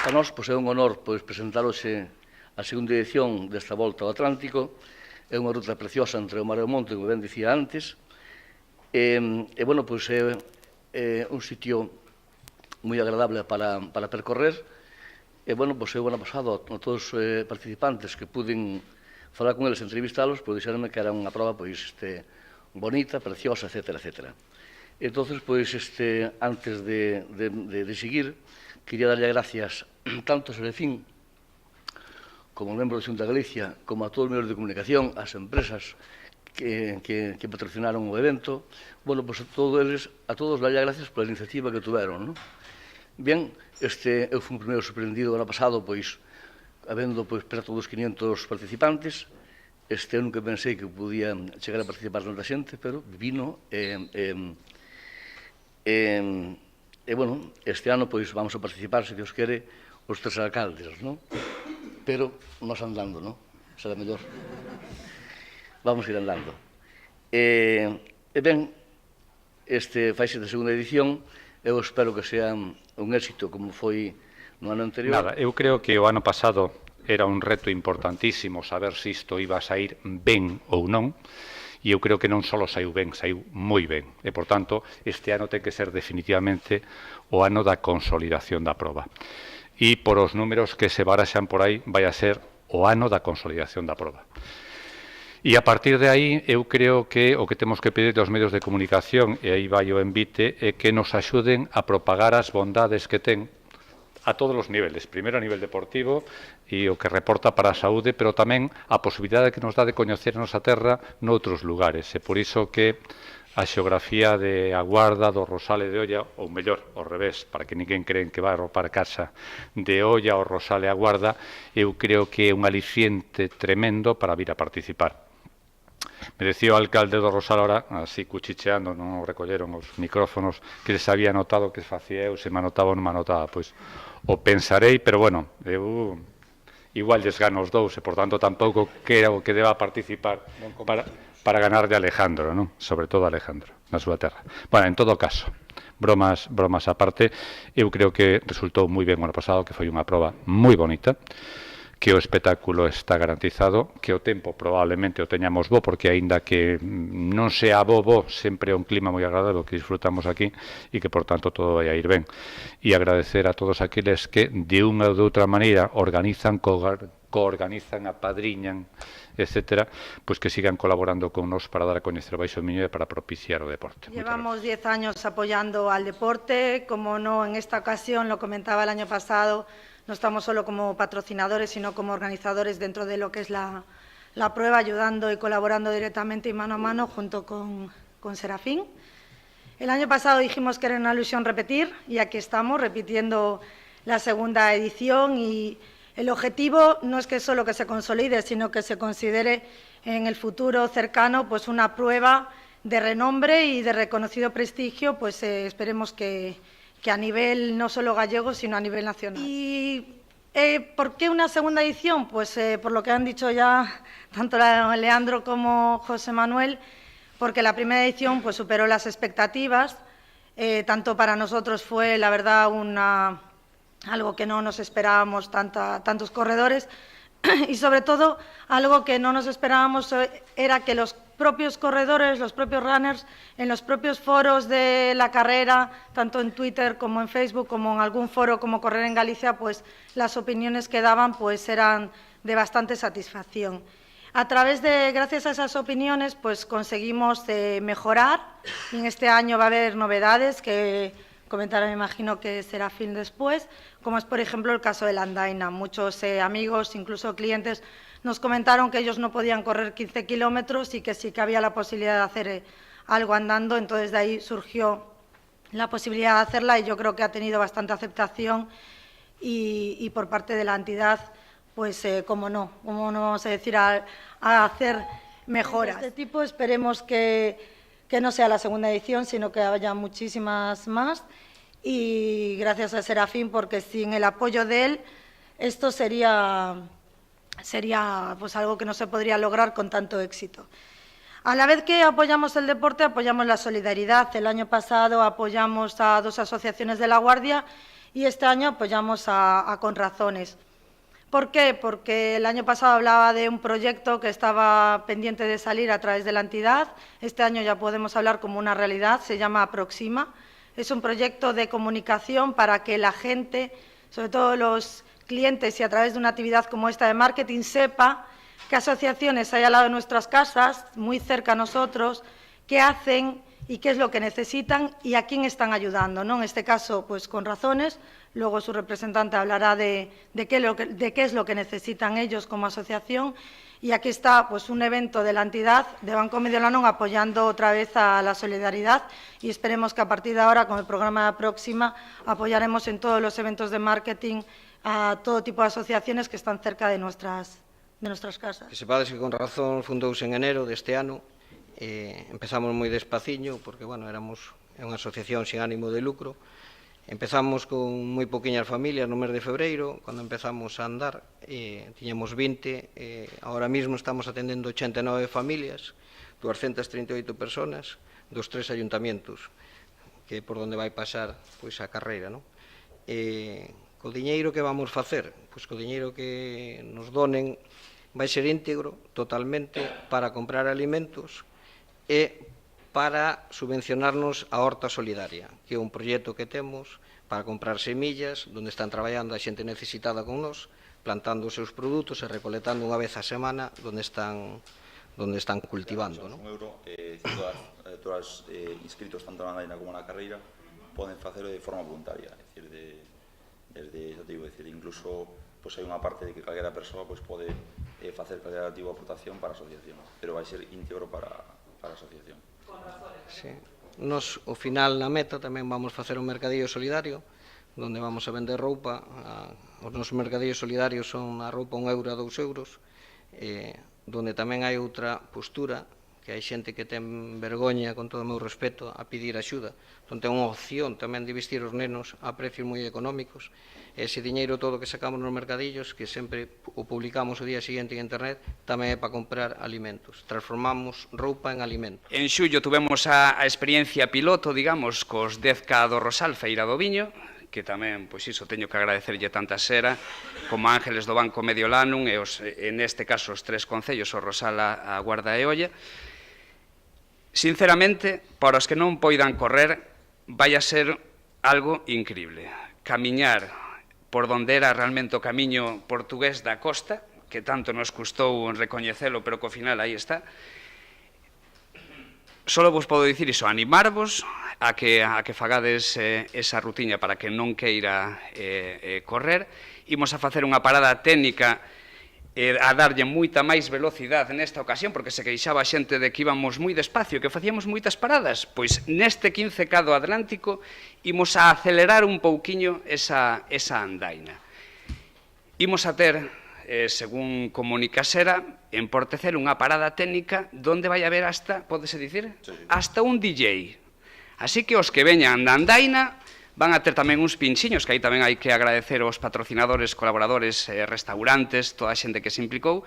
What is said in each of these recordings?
Para nós, pois, é un honor presentar hoxe a segunda edición desta Volta ao Atlántico. É unha ruta preciosa entre o mar e o monte, como ben dicía antes. Bueno, pois é un sitio moi agradable para percorrer. Bueno, pois o ano pasado, a todos os participantes que puden falar con eles, entrevistalos, pois dixeronme que era unha prova bonita, preciosa, etc. Entón, pois, antes de seguir, quería darlle gracias tanto a Serafín como membro da Xunta de Galicia, como a todos os medios de comunicación, ás empresas que patrocinaron o evento. Bueno, pois a todos darlle gracias pola iniciativa que tuveron, non? Bien, eu fui un primeiro sorprendido o ano pasado, pois, habendo perto dos 500 participantes. Eu nunca pensei que podía chegar a participar tanta xente, pero vino bueno, este ano, pois, vamos a participar, se Dios quere, os 3 alcaldes, non? Pero nos andando, non? Será mellor. Vamos a ir andando. Ben, faise de segunda edición, eu espero que sea un éxito como foi no ano anterior. Nada, eu creo que o ano pasado era un reto importantísimo saber se isto iba a sair ben ou non, e eu creo que non só saiu ben, saiu moi ben. E, por tanto, este ano ten que ser definitivamente o ano da consolidación da proba. E, por os números que se baraxan por aí, vai a ser o ano da consolidación da proba. E, a partir de aí, eu creo que o que temos que pedir dos medios de comunicación, e aí vai o envite, é que nos axuden a propagar as bondades que ten a todos os niveles, primeiro a nivel deportivo e o que reporta para a saúde, pero tamén a posibilidade que nos dá de coñecer a nosa terra noutros lugares. E por iso que a xeografía de A Guarda, do Rosal e de Oia, ou mellor, ao revés, para que ninguén creen que vai ropar casa de Oia ao Rosal e A Guarda, eu creo que é un aliciente tremendo para vir a participar. Me decía o alcalde do Rosal ahora, así cuchicheando, non recolleron os micrófonos, que se había notado que facía eu, se me anotaba ou non me anotaba, pois o pensarei, pero bueno, eu igual lles gano os dous, e por tanto tampouco creo que deba participar para ganar de Alejandro, non? Sobre todo Alejandro, na súa terra. Bueno, en todo caso, bromas aparte, eu creo que resultou moi ben o ano pasado, que foi unha proba moi bonita, que o espectáculo está garantizado, que o tempo probablemente o teñamos bo, porque aínda que non sea bo, sempre é un clima moi agradable que disfrutamos aquí e que, por tanto, todo vai a ir ben. E agradecer a todos aqueles que, de unha ou de outra maneira, organizan, coorganizan, apadriñan, etcétera, pois que sigan colaborando con nos para dar a coñecer o Baixo Miño e para propiciar o deporte. Llevamos 10 años apoyando al deporte, como no en esta ocasión, lo comentaba el año pasado, no estamos solo como patrocinadores, sino como organizadores dentro de lo que es la prueba, ayudando y colaborando directamente y mano a mano junto con Serafín. El año pasado dijimos que era una ilusión repetir y aquí estamos repitiendo la segunda edición, y el objetivo no es que solo que se consolide, sino que se considere en el futuro cercano pues una prueba de renombre y de reconocido prestigio, pues esperemos que a nivel no solo gallego, sino a nivel nacional. ¿Y por qué una segunda edición? Pues por lo que han dicho ya tanto Leandro como José Manuel, porque la primera edición pues superó las expectativas, tanto para nosotros fue, la verdad, algo que no nos esperábamos tantos corredores, y sobre todo algo que no nos esperábamos era que los propios corredores, los propios runners, en los propios foros de la carrera, tanto en Twitter como en Facebook, como en algún foro como Correr en Galicia, pues las opiniones que daban pues eran de bastante satisfacción. Gracias a esas opiniones, pues conseguimos mejorar, y en este año va a haber novedades que comentaré, me imagino que será fin después, como es, por ejemplo, el caso de la andaina. Muchos amigos, incluso clientes, nos comentaron que ellos no podían correr 15 kilómetros y que sí que había la posibilidad de hacer algo andando. Entonces, de ahí surgió la posibilidad de hacerla, y yo creo que ha tenido bastante aceptación, y por parte de la entidad, pues, cómo no vamos a decir, a hacer mejoras de este tipo. Esperemos que no sea la segunda edición, sino que haya muchísimas más, y gracias a Serafín, porque sin el apoyo de él esto sería pues algo que no se podría lograr con tanto éxito. A la vez que apoyamos el deporte, apoyamos la solidaridad. El año pasado apoyamos a 2 asociaciones de La Guardia, y este año apoyamos a Con Razones. ¿Por qué? Porque el año pasado hablaba de un proyecto que estaba pendiente de salir a través de la entidad. Este año ya podemos hablar como una realidad, se llama Aproxima. Es un proyecto de comunicación para que la gente, sobre todo los clientes y a través de una actividad como esta de marketing, sepa qué asociaciones hay al lado de nuestras casas, muy cerca a nosotros, qué hacen y qué es lo que necesitan y a quién están ayudando, ¿no? En este caso, pues Con Razones, luego su representante hablará de qué es lo que necesitan ellos como asociación, y aquí está pues un evento de la entidad de Banco Mediolanum apoyando otra vez a la solidaridad, y esperemos que a partir de ahora, con el programa de Próxima, apoyaremos en todos los eventos de marketing a todo tipo de asociaciones que están cerca de nuestras casas. Que sepades que Con Razón fundouse en enero deste ano. Empezamos moi despaciño, porque, bueno, éramos unha asociación sin ánimo de lucro. Empezamos con moi poquinhas familias no mes de febreiro, cando empezamos a andar, tiñamos 20, ahora mismo estamos atendendo 89 familias, 238 personas, dos 3 ayuntamientos, que é por onde vai pasar pois a carreira, non? Co diñeiro que vamos facer? Pois co diñeiro que nos donen vai ser íntegro totalmente para comprar alimentos e para subvencionarnos a Horta Solidaria, que é un proxecto que temos para comprar semillas, onde están traballando a xente necesitada con nós, plantando os seus produtos e recoletando unha vez a semana onde están cultivando. Un euro, todos os inscritos, tanto na Andaina como na carreira, poden facelo de forma voluntaria, é dicir, incluso hai unha parte de que calquera persoa pode facer calquera tipo de aportación para a asociación, pero vai ser íntegro para a asociación. Sí. Nos, ao final, na meta, tamén vamos facer un mercadillo solidario, onde vamos a vender roupa. Os nosos mercadillos solidarios son a roupa 1 euro a 2 euros, onde tamén hai outra postura, que hai xente que ten vergoña, con todo o meu respeto, a pedir axuda. Entón, ten unha opción tamén de vestir os nenos a precios moi económicos. Ese diñeiro todo que sacamos nos mercadillos, que sempre o publicamos o día seguinte en internet, tamén é para comprar alimentos. Transformamos roupa en alimento. En xullo tuvemos a experiencia piloto, digamos, cos 10K do Rosal Feira do Viño, que tamén, pois iso, teño que agradecerlle tanta Sera como Ángeles do Banco Mediolanum e, neste caso, os 3 concellos, o Rosal, a Guarda e Olla. Sinceramente, para os que non poidan correr, vai a ser algo increíble. Camiñar por donde era realmente o camiño portugués da costa, que tanto nos custou recoñecelo, pero que ao final aí está. Solo vos podo dicir iso, animarvos a que fagades esa rutiña para que non queira correr. Imos a facer unha parada técnica a darlle moita máis velocidade nesta ocasión, porque se queixaba a xente de que íbamos moi despacio, que facíamos moitas paradas. Pois neste 15K do Atlántico imos a acelerar un pouquiño esa andaina. Imos a ter, según comunica Sera, en Portecelo unha parada técnica donde vai haber hasta, pódese dicir, hasta un DJ. Así que os que veñan da andaina van a ter tamén uns pinchiños, que aí tamén hai que agradecer aos patrocinadores, colaboradores, restaurantes, toda a xente que se implicou,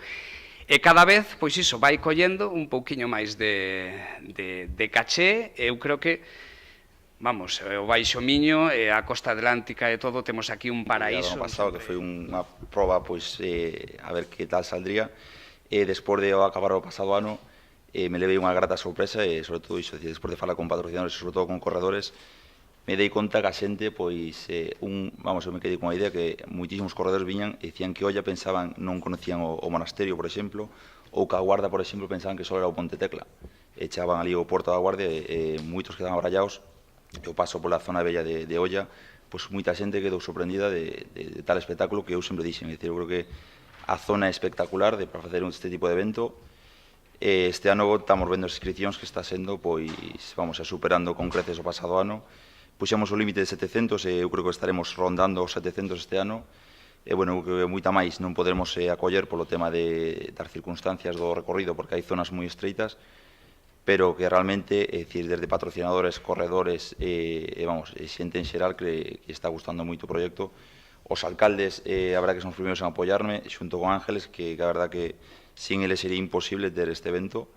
e cada vez, pois iso, vai collendo un pouquiño máis de caché. Eu creo que, vamos, o Baixo Miño, a Costa Atlántica e todo, temos aquí un paraíso. O ano pasado, que foi unha proba, pois, a ver que tal saldría, e despois de acabar o pasado ano, me levei unha grata sorpresa, e sobre todo iso, despois de falar con patrocinadores e sobre todo con corredores, me dei conta que a xente, pois, eu me quedei con a idea que moitísimos corredores viñan e dicían que Olla pensaban, non conocían o monasterio, por exemplo, ou que a Guarda, por exemplo, pensaban que só era o Ponte Tecla. Echaban ali o Porto da Guardia e moitos quedaban abrallados. Eu paso pola zona bella de Olla, pois moita xente quedou sorprendida de tal espectáculo que eu sempre dixen. Eu creo que a zona é espectacular para facer este tipo de evento. Este ano estamos vendo as inscripcións que está sendo, pois, vamos, superando con creces o pasado ano. Puxemos o límite de 700 e eu creo que estaremos rondando os 700 este ano. E, bueno, eu creo que moita máis non poderemos acoller polo tema das circunstancias do recorrido, porque hai zonas moi estreitas, pero que realmente, é dicir, desde patrocinadores, corredores e xente en xeral que está gustando moito o proxecto. Os alcaldes, a verdad que son os primeiros en apoiarme, xunto con Ángeles, que a verdad que sin eles sería imposible ter este evento.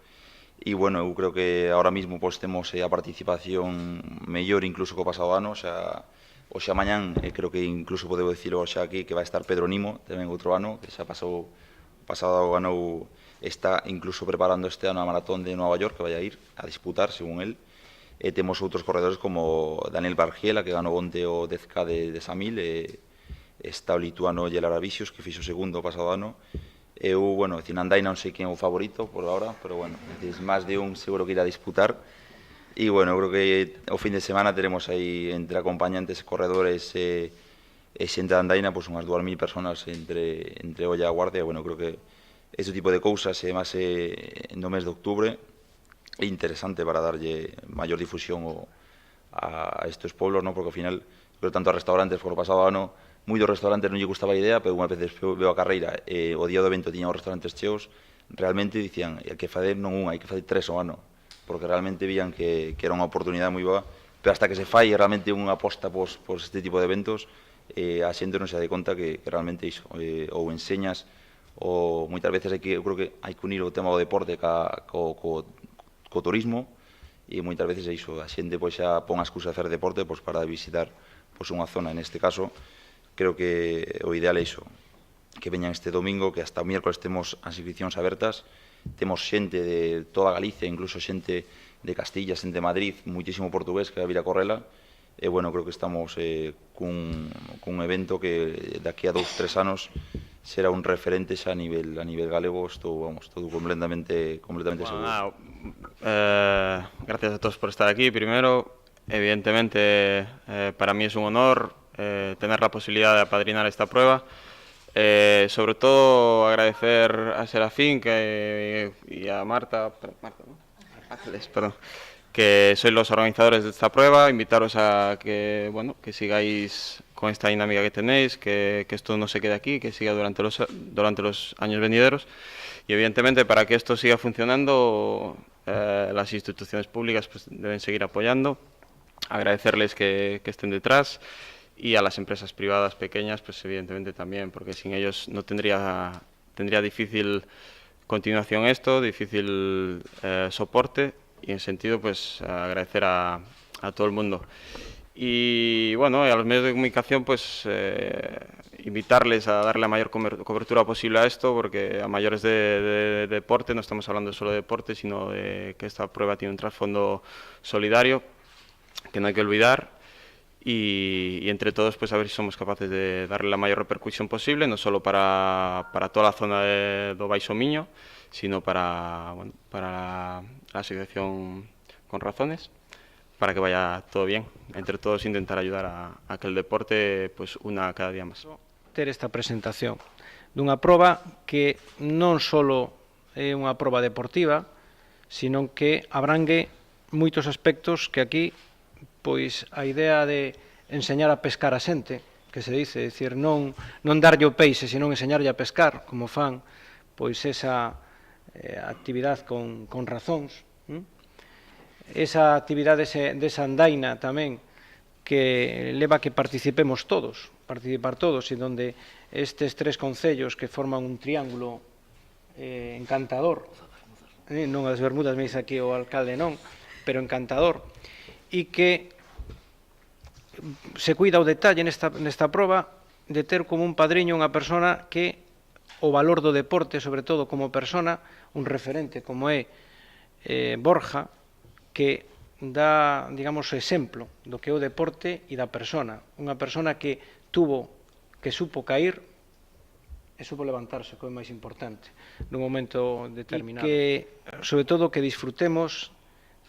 E, bueno, eu creo que ahora mismo temos a participación mellor incluso que o pasado ano, xa Oxe mañán, creo que incluso podeu dicilo xa aquí, que vai estar Pedro Nimo, tamén outro ano, que xa pasou, pasado ganou, está incluso preparando este ano a maratón de Nova York, que vai a ir a disputar, según él. Temos outros corredores como Daniel Bargiela, que ganou onte o 10K de Samil, está o lituano Yelar Avicius, que fixo segundo o pasado ano. Eu, bueno, Andaina non sei quen é o favorito por ahora, pero, bueno, máis de un seguro que irá a disputar. E, bueno, creo que o fin de semana teremos aí entre acompañantes, corredores e xente de Andaina, pois unhas 2.000 personas entre Olla e Guardia. Bueno, creo que ese tipo de cousas, máis no mes de outubro, é interesante para darlle maior difusión a estes pueblos, ¿no? Porque ao final, creo que tanto a restaurantes como o pasado ano, moitos restaurantes non lle gustaba a idea, pero unha vez veo a carreira, o día do evento tiña os restaurantes cheos, realmente dicían, hai que fazer non unha, hai que facer 3 ao ano, porque realmente vían que era unha oportunidade moi boa, pero hasta que se fai realmente unha aposta por este tipo de eventos, a xente non se dá conta que realmente iso, ou enseñas, ou moitas veces eu creo que hai que unir o tema do deporte co turismo, e moitas veces é iso, a xente pois xa pon a excusa de facer deporte pois para visitar pois unha zona. En este caso, creo que o ideal é iso, que veñan este domingo, que hasta o miércoles temos as inscripcións abertas, temos xente de toda Galicia, incluso xente de Castilla, xente de Madrid, muitísimo portugués que vai vir a correla, e, bueno, creo que estamos cun evento que daqui a 2-3 anos será un referente xa a nivel galego. Estou completamente seguro. Gracias a todos por estar aquí. Primero, evidentemente, para mí es un honor tener la posibilidad de apadrinar esta prueba. Sobre todo agradecer a Serafín y a Marta, ¿no? Ángeles, perdón, que sois los organizadores de esta prueba. Invitaros a que, bueno, que sigáis con esta dinámica que tenéis, que esto no se quede aquí, que siga durante los años venideros. Y evidentemente, para que esto siga funcionando, las instituciones públicas pues deben seguir apoyando. Agradecerles que estén detrás, y a las empresas privadas pequeñas, pues evidentemente también, porque sin ellos no tendría difícil continuación esto, difícil soporte, y en sentido pues agradecer a todo el mundo. Y bueno, a los medios de comunicación pues invitarles a darle la mayor cobertura posible a esto, porque a mayores de deporte, no estamos hablando solo de deporte, sino de que esta prueba tiene un trasfondo solidario que no hay que olvidar. Y entre todos pues a ver si somos capaces de darle la mayor repercusión posible, no solo para toda la zona de Baixo Miño, sino para la asociación Con Razones, para que vaya todo bien. Entre todos intentar ayudar a que el deporte pues una cada día máis. Ter esta presentación dunha proba que non só é unha proba deportiva, sino que abrangue moitos aspectos que aquí pois a idea de enseñar a pescar a xente, que se dice, decir, non darlle o peixe, senón enseñarlle a pescar, como fan, pois esa actividade con razóns, esa actividade desa andaina tamén, que leva a que participar todos, e donde estes 3 concellos que forman un triángulo encantador, non as Bermudas, me dice aquí o alcalde non, pero encantador, e que se cuida o detalle nesta proba de ter como un padriño unha persona que o valor do deporte, sobre todo como persona, un referente como é Borja, que dá, digamos, o exemplo do que é o deporte e da persona. Unha persona que supo cair e supo levantarse, que é o máis importante, nun momento determinado. E que, sobre todo, que disfrutemos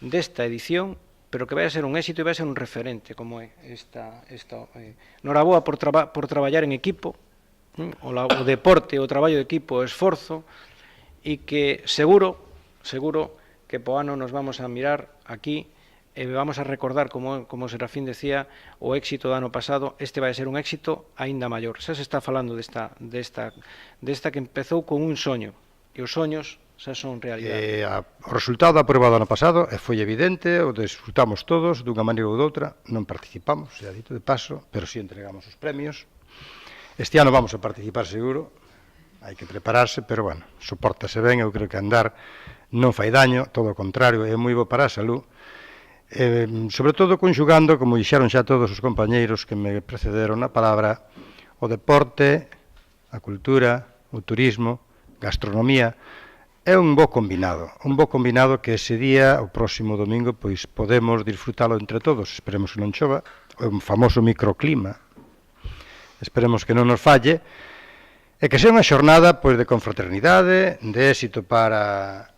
desta edición, pero que vai a ser un éxito e vai a ser un referente, como é esta. Noraboa por traballar en equipo, o deporte, o traballo de equipo, o esforzo, e que seguro que po ano nos vamos a mirar aquí e vamos a recordar, como Serafín decía, o éxito do ano pasado. Este vai a ser un éxito aínda maior. Xa se está falando desta que empezou con un soño, e os soños xa son realidade. O resultado da proba do ano pasado foi evidente, o disfrutamos todos dunha maneira ou doutra, non participamos, xa dito de paso, pero si entregamos os premios. Este ano vamos a participar seguro, hai que prepararse, pero bueno, soportase ben. Eu creo que andar non fai daño, todo o contrario, é moi bo para a salud. sobre todo conxugando, como dixeron xa todos os compañeiros que me precederon na palabra, o deporte, a cultura, o turismo, gastronomía. É un bo combinado que ese día, o próximo domingo, pois podemos disfrutalo entre todos. Esperemos que non chova, o famoso microclima, esperemos que non nos falle, e que sea unha xornada pois de confraternidade, de éxito para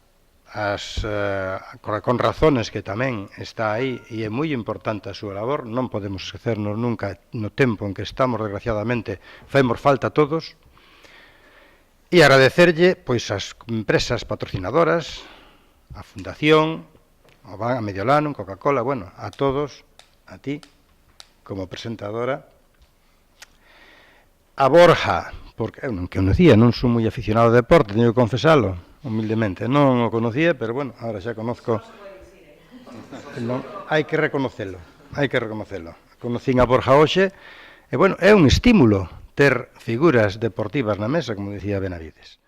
con razones que tamén está aí, e é moi importante a súa labor, non podemos esquecernos nunca no tempo en que estamos, desgraciadamente, faemos falta a todos, e agradecerlle pois as empresas patrocinadoras, a Fundación, a Mediolano, Coca-Cola, bueno, a todos, a ti, como presentadora, a Borja, porque eu non conocía, non sou moi aficionado ao deporte, teño que confesalo, humildemente, non o conocía, pero bueno, agora xa conozco, non, hai que reconocelo, conocín a Borja hoxe, e bueno, é un estímulo ter figuras deportivas na mesa, como dicía Benavides.